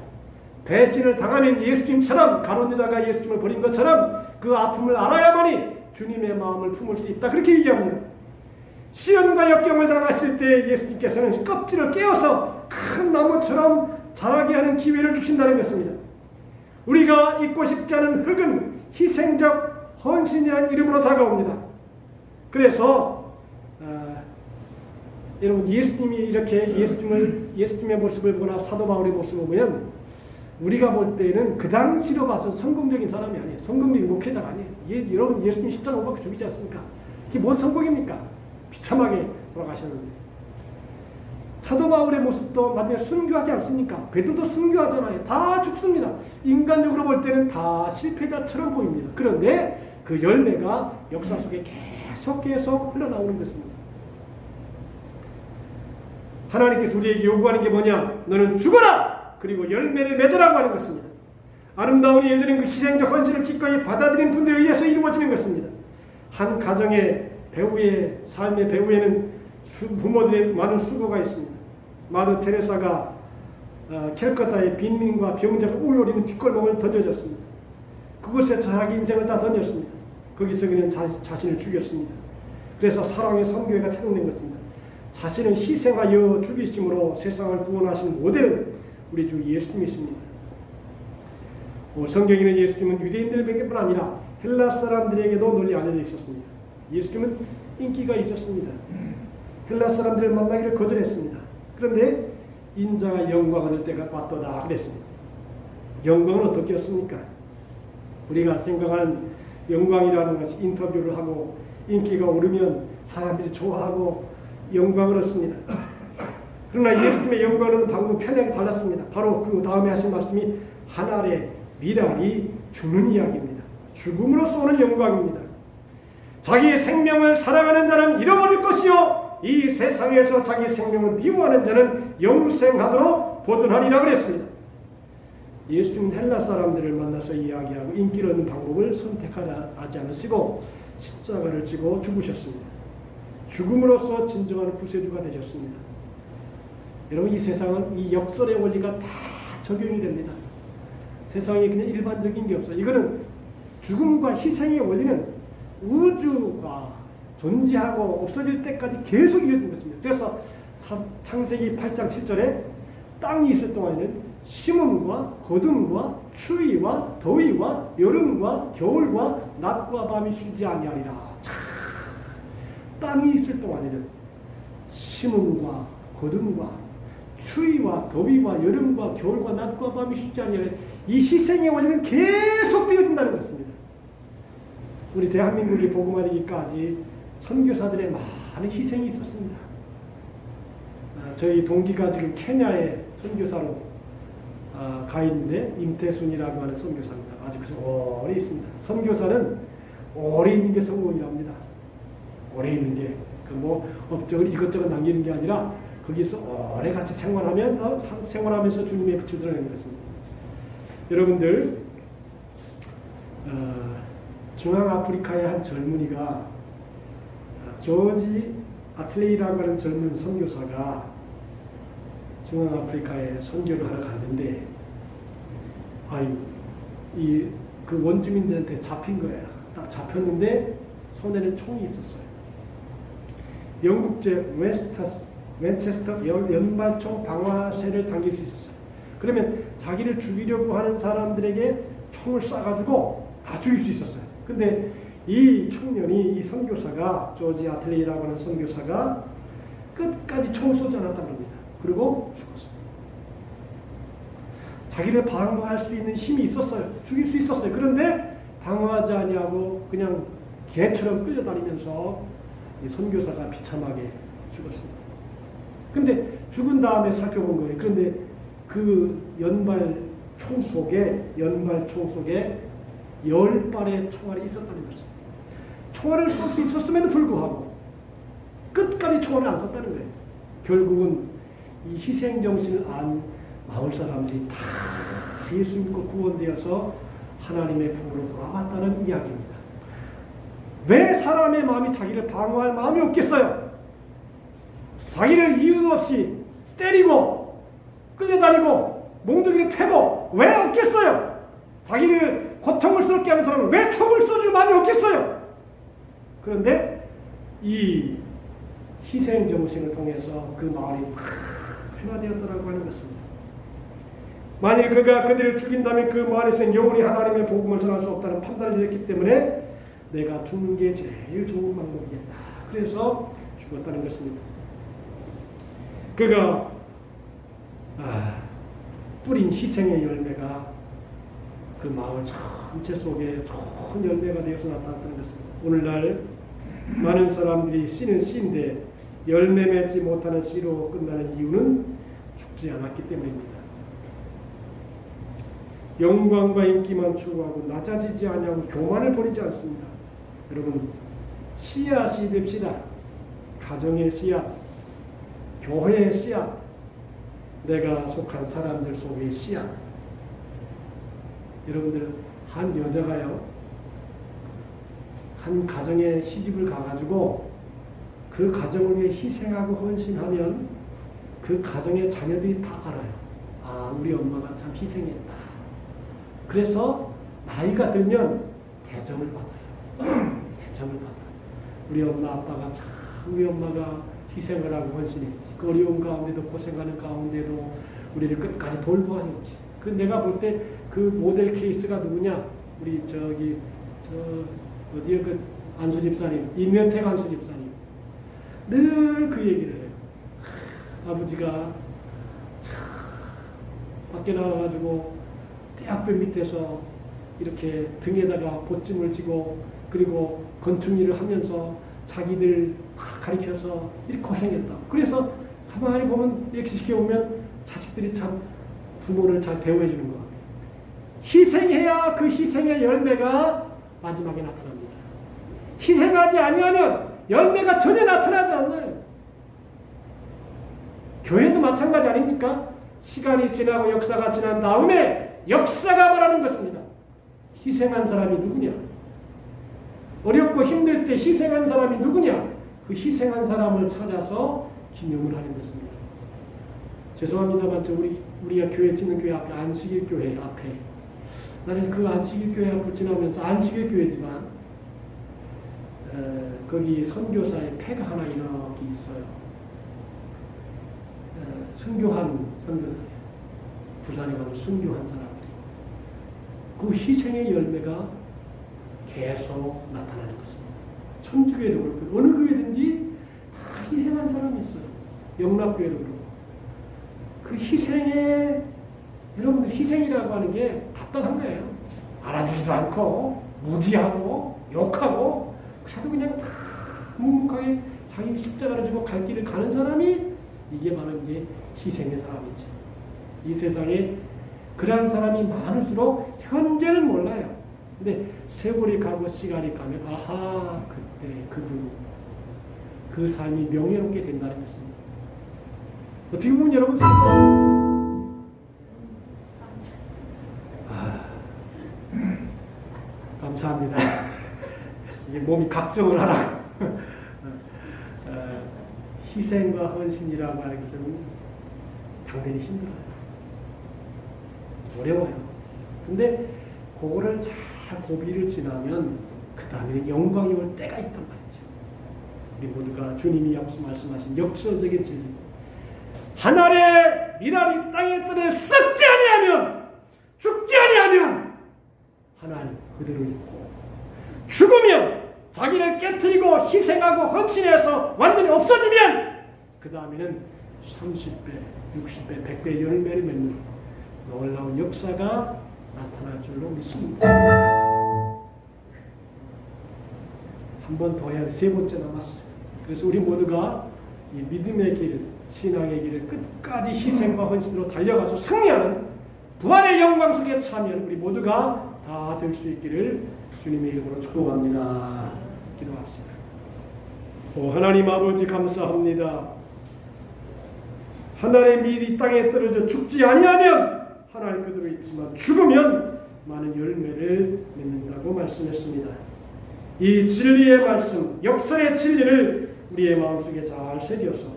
배신을 당하면 예수님처럼, 가룟 유다가 예수님을 버린 것처럼 그 아픔을 알아야만이 주님의 마음을 품을 수 있다. 그렇게 얘기합니다. 시련과 역경을 당하실 때 예수님께서는 껍질을 깨어서 큰 나무처럼 자라게 하는 기회를 주신다는 것입니다. 우리가 잊고 싶지 않은 흙은 희생적 헌신이라는 이름으로 다가옵니다. 그래서 여러분, 예수님이 이렇게 예수님의 모습을 보거나 사도 바울의 모습을 보면 우리가 볼 때는 그 당시로 봐서 성공적인 사람이 아니에요. 성공적인 목회자가 아니에요. 여러분, 예수님 십자가 못 박혀 죽이지 않습니까? 이게 뭔 성공입니까? 비참하게 돌아가셨는데. 사도 바울의 모습도 마지막에 순교하지 않습니까? 베드로도 순교하잖아요. 다 죽습니다. 인간적으로 볼 때는 다 실패자처럼 보입니다. 그런데 그 열매가 역사 속에 계속 흘러나오는 것입니다. 하나님께서 우리에게 요구하는 게 뭐냐? 너는 죽어라! 그리고 열매를 맺으라고 하는 것입니다. 아름다운 일들은 그 희생적 헌신을 기꺼이 받아들인 분들에 의해서 이루어지는 것입니다. 한 가정의 배우의 삶의 배우에는 부모들의 많은 수고가 있습니다. 마더 테레사가 캘커타의 빈민과 병자가 울노리는 뒷골목을 던져졌습니다. 그곳에 자기 인생을 다 던졌습니다. 거기서 그는 자신을 죽였습니다. 그래서 사랑의 선교회가 태동된 것입니다. 자신을 희생하여 죽이심으로 세상을 구원하신 모델은 우리 주 예수님이십니다. 성경에는 예수님은 유대인들에게뿐 아니라 헬라 사람들에게도 널리 알려져 있었습니다. 예수님은 인기가 있었습니다. 헬라 사람들을 만나기를 거절했습니다. 그런데 인자가 영광 얻을 때가 왔도다 그랬습니다. 영광은 어떻게 얻습니까? 우리가 생각하는 영광이라는 것이 인터뷰를 하고 인기가 오르면 사람들이 좋아하고 영광을 얻습니다. 그러나 예수님의 영광은 방금 편향이 달랐습니다. 바로 그 다음에 하신 말씀이 한 알의 밀알이 죽는 이야기입니다. 죽음으로써 오는 영광입니다. 자기의 생명을 사랑하는 자는 잃어버릴 것이요 이 세상에서 자기 생명을 미워하는 자는 영생하도록 보존하리라 그랬습니다. 예수님은 헬라 사람들을 만나서 이야기하고 인기를 얻는 방법을 선택하지 않으시고 십자가를 지고 죽으셨습니다. 죽음으로써 진정한 구세주가 되셨습니다. 여러분, 이 세상은 이 역설의 원리가 다 적용이 됩니다. 세상에 그냥 일반적인 게 없어요. 이거는 죽음과 희생의 원리는 우주가 존재하고 없어질 때까지 계속 이어진 것입니다. 그래서 창세기 8장 7절에 땅이 있을 동안에는 심음과 거둠과 추위와 더위와 여름과 겨울과 낮과 밤이 쉬지 아니하리라. 땅이 있을 동안에는 심음과 거둠과 추위와 더위와 여름과 겨울과 낮과 밤이 쉬지 아니하리라. 이 희생의 원리는 계속 되어진다는 것입니다. 우리 대한민국이 복음화되기까지 선교사들의 많은 희생이 있었습니다. 저희 동기가 지금 케냐에 선교사로 가 있는데 임태순이라고 하는 선교사입니다. 아주 오래 있습니다. 선교사는 오래 있는 게 성공이랍니다. 오래 있는 게 뭐 업적을 이것저것 남기는 게 아니라 거기서 오래 같이 생활하면서 주님의 빛을 드러내는 것입니다. 여러분들 중앙아프리카의 한 젊은이가 조지 아틀레이라고 하는 젊은 선교사가 중앙아프리카에 선교를 하러 갔는데 그 원주민들한테 잡힌 거예요. 딱 잡혔는데 손에는 총이 있었어요. 영국제 윈체스터 연발총 방아쇠를 당길 수 있었어요. 그러면 자기를 죽이려고 하는 사람들에게 총을 쏴가지고 다 죽일 수 있었어요. 근데 이 청년이, 이 선교사가, 조지 아틀레이라고 하는 선교사가 끝까지 총을 쏘지 않았다는 겁니다. 그리고 죽었어요. 자기를 방어할 수 있는 힘이 있었어요. 죽일 수 있었어요. 그런데 방어하지 아니하고 그냥 개처럼 끌려다니면서 이 선교사가 비참하게 죽었습니다. 근데 죽은 다음에 살펴본 거예요. 그런데 그 연발총 속에 10발의 총알이 있었다는 것입니다. 총알을 쏠 수 있었음에도 불구하고 끝까지 총알을 안 쐈다는 거예요. 결국은 이 희생정신을 안 마을 사람들이 다 예수 믿고 구원되어서 하나님의 품으로 돌아왔다는 이야기입니다. 왜 사람의 마음이 자기를 방어할 마음이 없겠어요? 자기를 이유 없이 때리고 끌려다니고 몽둥이를 패고 왜 없겠어요? 자기를 고통스럽게 하는 사람은 왜 총을 쏘줄 마음이 없겠어요? 그런데 이 희생정신을 통해서 그 마을이 변화되었다고 하는 것입니다. 만일 그가 그들을 죽인다면 그 마을에서는 영원히 하나님의 복음을 전할 수 없다는 판단을 내렸기 때문에 내가 죽는 게 제일 좋은 방법이겠다. 그래서 죽었다는 것입니다. 그가 뿌린 희생의 열매가 그 마을 전체 속에 좋은 열매가 되어서 나타났다는 것입니다. 오늘날 많은 사람들이 씨는 씨인데 열매 맺지 못하는 씨로 끝나는 이유는 죽지 않았기 때문입니다. 영광과 인기만 추구하고 낮아지지 아니하고 교만을 버리지 않습니다. 여러분, 씨앗이 됩시다. 가정의 씨앗, 교회의 씨앗, 내가 속한 사람들 속의 씨앗. 여러분들, 한 여자가요, 한 가정에 시집을 가가지고 그 가정을 위해 희생하고 헌신하면 그 가정의 자녀들이 다 알아요. 우리 엄마가 참 희생했다. 그래서 나이가 들면 대접을 받아요. 대접을 받아요. 우리 엄마 아빠가 참, 우리 엄마가 희생을 하고 헌신했지. 그 어려운 가운데도 고생하는 가운데도 우리를 끝까지 돌보았지. 그 내가 볼 때 그 모델 케이스가 누구냐? 우리 저기 어디에 그 안수 집사님, 임현택 안수 집사님. 늘 그 얘기를 해요. 아버지가 밖에 나가가지고 대학교 밑에서 이렇게 등에다가 보찜을 지고 그리고 건축 일을 하면서 자기들 가르쳐서 이렇게 고생했다. 그래서 가만히 보면 이렇게 지켜보면 자식들이 참 부모를 잘 대우해 주는 것 같아요. 희생해야 그 희생의 열매가 마지막에 나타납니다. 희생하지 아니하면 열매가 전혀 나타나지 않아요. 교회도 마찬가지 아닙니까? 시간이 지나고 역사가 지난 다음에 역사가 말하는 것입니다. 희생한 사람이 누구냐? 어렵고 힘들 때 희생한 사람이 누구냐? 그 희생한 사람을 찾아서 기념을 하는 것입니다. 죄송합니다만 우리가 교회 짓는 교회 앞에 안식일 교회 앞에 나는 그 안식일 교회 앞을 지나면서 안식일 교회지만 거기 선교사의 폐가 하나 이렇게 있어요. 순교한 선교사예요. 부산에 가서 순교한 사람들이. 그 희생의 열매가 계속 나타나는 것입니다. 천주교회도 그렇고 어느 교회든지 다 희생한 사람이 있어요. 영락교회도 그렇고. 그 희생에 여러분들 희생이라고 하는 게 답답한 거예요. 알아주지도 않고 무지하고 욕하고 그냥 다 묵묵하게 자기 십자가를 지고 갈 길을 가는 사람이 이게 바로 이제 희생의 사람이죠. 이 세상에 그러한 사람이 많을수록 현재는 몰라요. 근데 세월이 가고 시간이 가면 아하 그때 그분 그 삶이 명예롭게 된다는 것입니다. 어떻게 보면 여러분 감사합니다. 이게 몸이 각성을 하라고. 희생과 헌신이라고 하는 것은 당연히 힘들어요. 어려워요. 근데 그거를 잘 고비를 지나면 그 다음에 영광이 올 때가 있단 말이죠. 우리 모두가 주님이 말씀하신 역설적인 진리. 한 알의 밀알이 땅에 떨어 썩지 아니하면 죽지 아니하면 한 알 그대로 있고 죽으면 자기를 깨뜨리고 희생하고 헌신해서 완전히 없어지면 그 다음에는 30배, 60배, 100배 열매를 맺는 놀라운 역사가 나타날 줄로 믿습니다. 한 번 더 해야 세 번째 남았어요. 그래서 우리 모두가 이 믿음의 길, 신앙의 길을 끝까지 희생과 헌신으로 달려가서 승리하는 부활의 영광 속에 참여하는 우리 모두가 다 될 수 있기를 주님의 이름으로 축복합니다. 기도합시다. 하나님 아버지 감사합니다. 하나님의 밀이 땅에 떨어져 죽지 아니하면 하나님 그대로 있지만 죽으면 많은 열매를 맺는다고 말씀했습니다. 이 진리의 말씀, 역설의 진리를 우리의 마음속에 잘 새겨서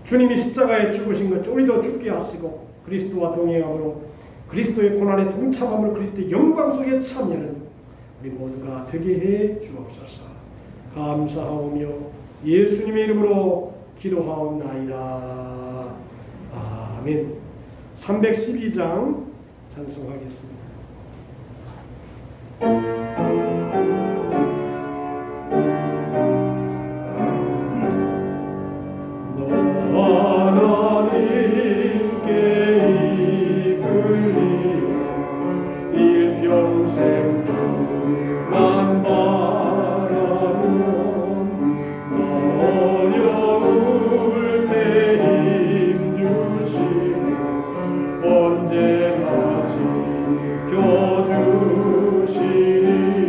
주님이 십자가에 죽으신 것 우리도 죽게 하시고 그리스도와 동행함으로 그리스도의 고난에 동참함으로 그리스도의 영광 속에 참여하는 우리 모두가 되게 해 주옵소서. 감사하오며 예수님의 이름으로 기도하옵나이다. 아멘. 312장 찬송하겠습니다. 언제나 지켜주시리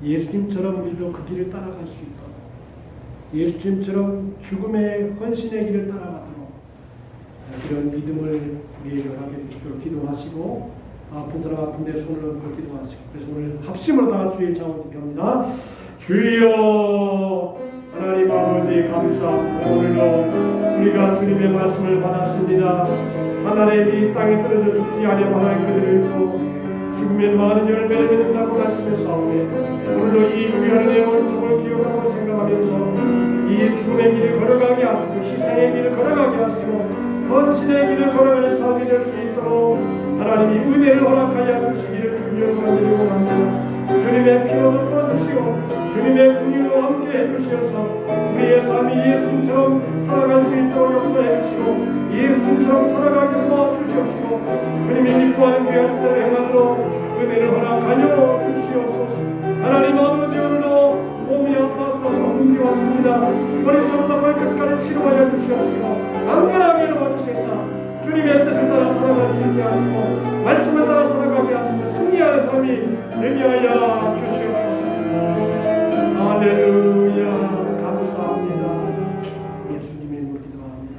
예수님처럼 우리도 그 길을 따라갈 수 있도록, 예수님처럼 죽음의 헌신의 길을 따라가도록 이런 믿음을 우리에게 허락해 주시도록 기도하시고, 아픈 사람 아픈데 손을 얹고 기도하시고, 그래서 오늘 합심으로 다 주의 자원 기도합니다. 주여 하나님 아버지 감사합니다. 오늘도 우리가 주님의 말씀을 받았습니다. 하나님이 이 땅에 떨어져 죽지 아니하는 그들을 또 죽으면 많은 열매를 맺는다고 말씀했사오니, 오늘도 이 귀한 은혜의 원총을 기억하고 생각하면서 이 죽음의 길을 걸어가게 하시고 희생의 길을 걸어가게 하시고 헌신의 길을 걸어가는 삶이 될 수 있도록 하나님이 은혜를 허락하여 주시기를 주님을 만들고 합니다. 주님의 피로 덮어주시고 주님의 긍휼로 함께 해주시어서 우리의 삶이 예수님처럼 살아갈 수 있도록 역사해 주시고 예수님처럼 살아가게 도와주시옵시고 주님이 기뻐하는 귀한 뜻을 행하도록 은혜를 허락하여 주시옵소서. 하나님 아버지, 오늘도 몸이 아파서 힘들었습니다. 머리부터 발끝까지 치료하여 주시옵시고 강건하게 일어나주시옵소서. 주님의 뜻을 따라 살아갈 수 있게 하시고 말씀을 따라 살아가게 하시고 승리하는 삶이 되게 하여 주시옵소서. 할렐루야. 감사합니다. 예수님의 이름으로 기도합니다.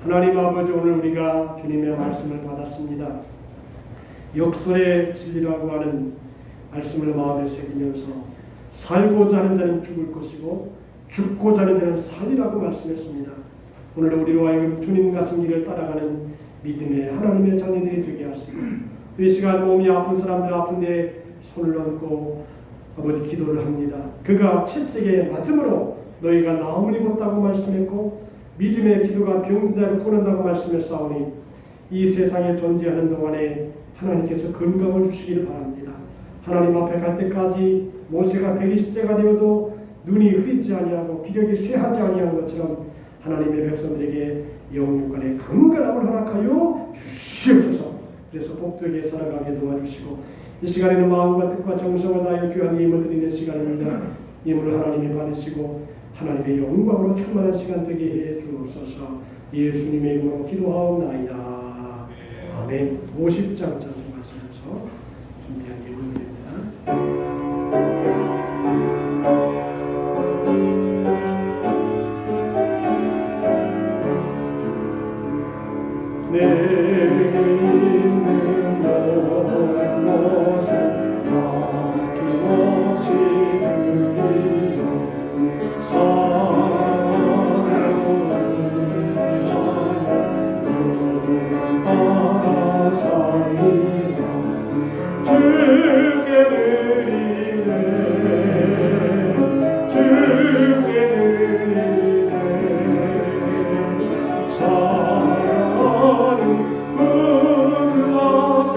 하나님 아버지, 오늘 우리가 주님의 말씀을 받았습니다. 역설의 진리라고 하는 말씀을 마음에 새기면서 살고자 하는 자는 죽을 것이고 죽고자 하는 자는 살리라고 말씀했습니다. 오늘도 우리로 하여금 주님 가신 길을 따라가는 믿음의 하나님의 자녀들이 되게 하시고, 이 시간 몸이 아픈 사람들 아픈데 손을 얹고 아버지 기도를 합니다. 그가 7節맞음으로 너희가 나음을 입었다고 말씀했고 믿음의 기도가 병든 자를 구원한다고 말씀했사오니, 이 세상에 존재하는 동안에 하나님께서 건강을 주시기를 바랍니다. 하나님 앞에 갈 때까지 모세가 120세가 되어도 눈이 흐리지 아니하고 기력이 쇠하지 아니한 것처럼 하나님의 백성들에게 영육간의 강건함을 허락하여 주시옵소서. 그래서 복되게 살아가게 도와주시고, 이 시간에는 마음과 뜻과 정성을 다하여 귀한 예물을 드리는 시간입니다. 예물을 하나님이 받으시고 하나님의 영광으로 충만한 시간 되게 해 주옵소서. 예수님의 이름으로 기도하옵나이다. 아멘. 50장 찬송하시면서 준비한 예물입니다. 내게 있는 모든 것을 아낌없이 드리며 사랑으로 의지하여 주를 따라 살리라. 주께 드리네, 주께 드리네. 구주 앞에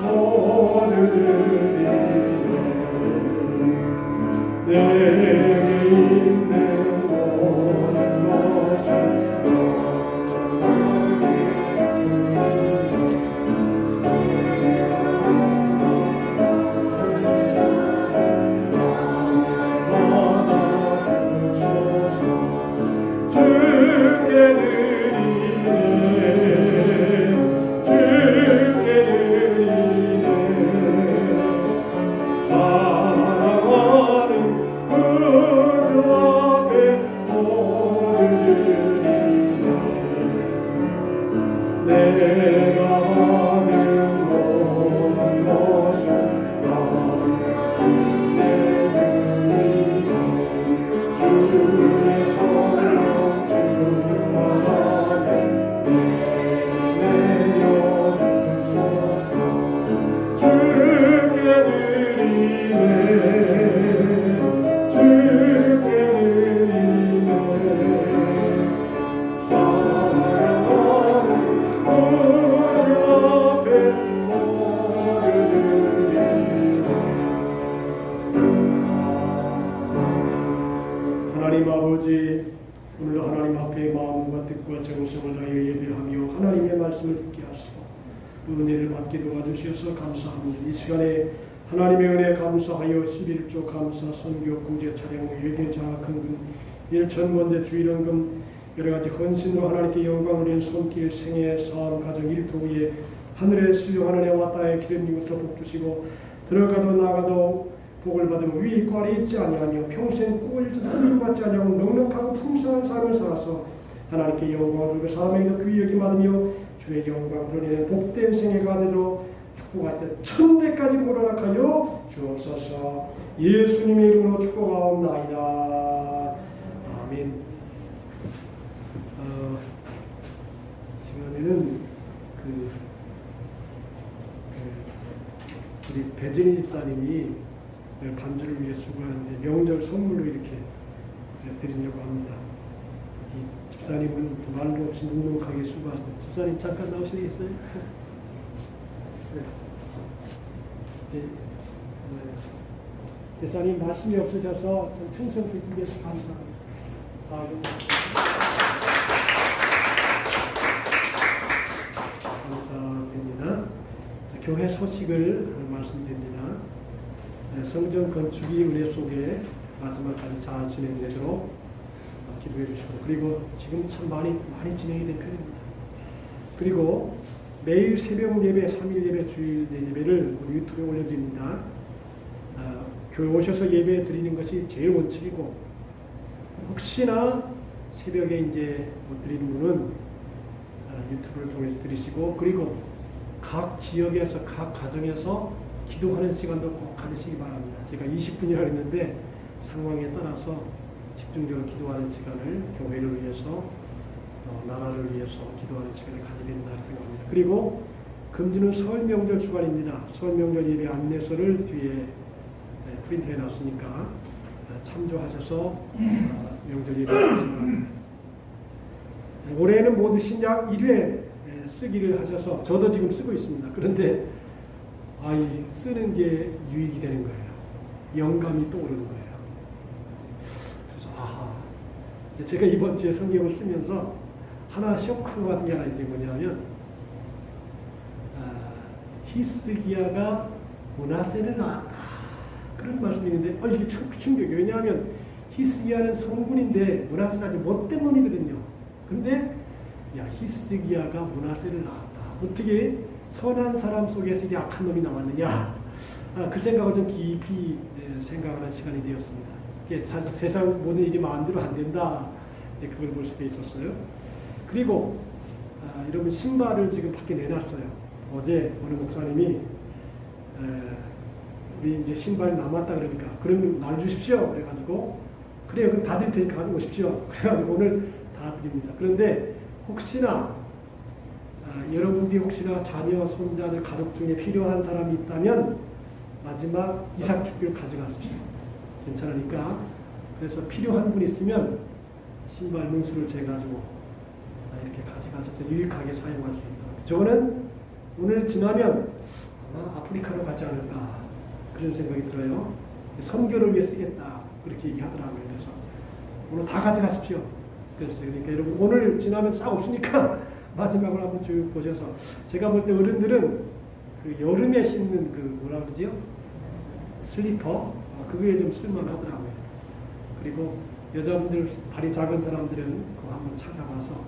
모두 드리네. 내게 있는 모든 것을 받아주소서. 주께 하나님 아버지, 오늘도 하나님 앞에 마음과 뜻과 정성을 다하여 예배하며 하나님의 말씀을 듣게 하시고 은혜를 받게 도와주셔서 감사합니다. 이 시간에 하나님의 은혜 감사하여 11조 감사 선교 공제 차량 예견 장학헌금 1,000번째 주일헌금 여러가지 헌신으로 하나님께 영광을 드리는 손길 생애 사업 가정 일터에 하늘에 수용하는 애와 땅의 기름 이웃으로 복주시고 들어가도 나가도 복을 받으며 위에 있고 아래 있지 아니하며 평생 꼴질 흠을 받지 아니하고 넉넉하고 풍성한 삶을 살아서 하나님께 영광을 돌리고 사람에게도 귀히 여김받으며 주의 영광 드러내는 복된 생애가 되도록 축복하시되 천대까지 오르락하여 주옵소서. 예수님의 이름으로 축복하옵나이다. 아멘. 지금에는 우리 배진희 집사님이 반주를 위해 수고하는데 명절 선물로 이렇게 드리려고 합니다. 이 집사님은 말도 없이 묵묵하게 수고하시는 집사님 잠깐 나오시겠어요? 네. 집사님 말씀이 없으셔서 참 충성 드리겠서 감사합니다. 감사드립니다. 교회 소식을 말씀드립니다. 성전 건축이 은혜 속에 마지막까지 잘 진행되도록 기도해 주시고, 그리고 지금 참 많이 진행이 된 편입니다. 그리고 매일 새벽 예배, 3일 예배, 주일 예배를 우리 유튜브에 올려드립니다. 교회 오셔서 예배 드리는 것이 제일 원칙이고, 혹시나 새벽에 이제 못 드리는 분은 유튜브를 통해서 드리시고, 그리고 각 지역에서 각 가정에서 기도하는 시간도 꼭 가지시기 바랍니다. 제가 20분이라 했는데 상황에 따라서 집중적으로 기도하는 시간을 교회를 위해서 나라를 위해서 기도하는 시간을 가지게 된다 생각합니다. 그리고 금주는 설 명절 주간입니다. 설 명절 예배 안내서를 뒤에 프린트해 놨으니까 참조하셔서 명절 예배 하시면 올해는 모두 신약 1회 쓰기를 하셔서 저도 지금 쓰고 있습니다. 그런데 쓰는 게 유익이 되는 거예요. 영감이 떠오르는 거예요. 그래서 제가 이번 주에 성경을 쓰면서 하나 쇼크가 받은 게 하나 이제 뭐냐면 히스기야가 므낫세를 낳았다. 그런 말씀이 있는데 이게 충격이에요. 왜냐하면 히스기야는 성군인데 므낫세는 아주 못된 놈이거든요. 근데 히스기야가 므낫세를 낳았다. 어떻게 선한 사람 속에서 이게 악한 놈이 나왔느냐. 그 생각을 좀 깊이 생각하는 시간이 되었습니다. 사실 세상 모든 일이 마음대로 안 된다. 그걸 볼 수도 있었어요. 그리고 여러분 신발을 지금 밖에 내놨어요. 어제 어느 목사님이 우리 이제 신발 남았다 그러니까 그러면 날 주십시오. 그래가지고 그래요. 그럼 다 드릴 테니까 가지고 오십시오. 그래가지고 오늘 다 드립니다. 그런데 혹시나 여러분들이 혹시나 자녀, 손자들, 가족 중에 필요한 사람이 있다면 마지막 이삭주기를 가져가십시오. 괜찮으니까. 그래서 필요한 분 있으면 신발 문수를 재가지고 이렇게 가져가셔서 유익하게 사용할 수 있도록. 저는 오늘 지나면 아마 아프리카로 가지 않을까 그런 생각이 들어요. 선교를 위해 쓰겠다 그렇게 얘기하더라고요. 그래서 오늘 다 가져가십시오. 그랬어요. 그러니까 여러분 오늘 지나면 싹 없으니까 마지막으로 한번 쭉 보셔서, 제가 볼 때 어른들은 그 여름에 신는 그 뭐라 그러지요? 슬리퍼 그거에 좀 쓸만하더라고요. 그리고 여자분들 발이 작은 사람들은 그거 한번 찾아봐서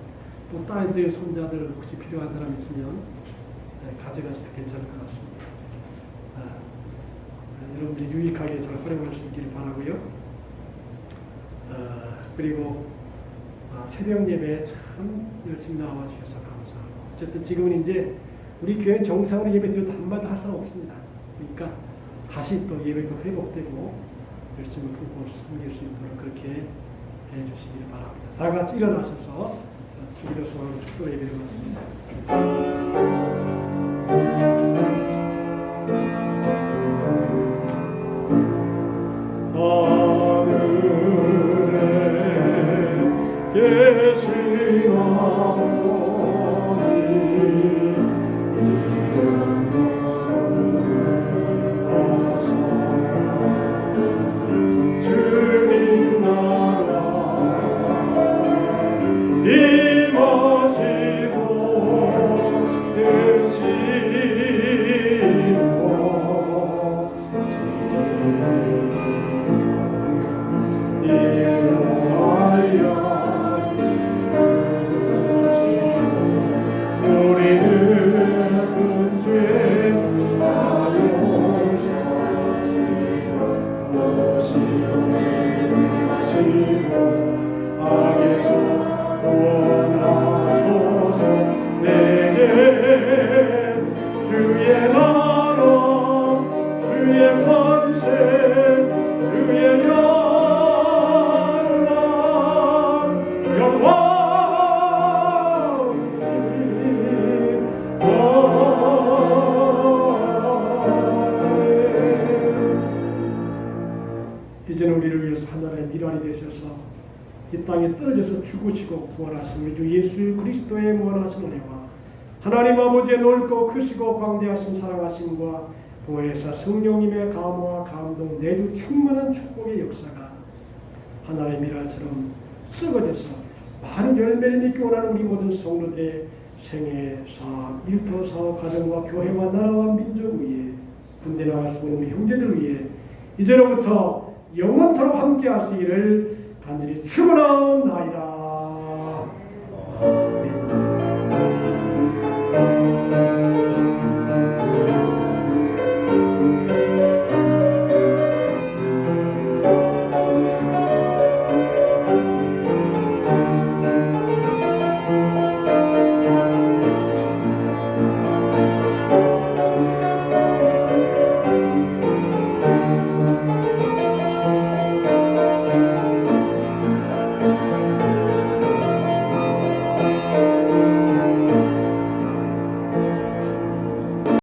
또 딸들, 손자들 혹시 필요한 사람 있으면 가져가셔도 괜찮을 것 같습니다. 여러분들이 유익하게 잘 활용할 수 있기를 바라고요. 그리고 새벽 예배 참 열심히 나와 주셔서 감사하고, 어쨌든 지금은 이제 우리 교회는 정상으로 예배 드려도 한 마디도 할 사람 없습니다. 그러니까 다시 또 예배가 회복되고 열심히 품고 섬길 수 있도록 그렇게 해주시기를 바랍니다. 다 같이 일어나셔서 주기도 소원으로 축도 예배를 마칩니다. 계신 아버지 이름으로 주님 나라 임하시고 일하시고 땅에 떨어져서 죽으시고 부활하신 우리 주 예수 그리스도의 무한하신 은혜와 하나님 아버지의 넓고 크시고 광대하신 사랑하심과 보혜사 성령님의 감화와 감동 내주 충만한 축복의 역사가 하나님의 미랄처럼 썩어져서 많은 열매를 맺기 원하는 우리 모든 성도들의 생애, 사업, 일터, 사업, 가정과 교회와 나라와 민족 위에 군대 나갈 수 없는 우리 형제들 위해 이제로부터 영원토록 함께 하시기를 간절히 축원하옵나이다.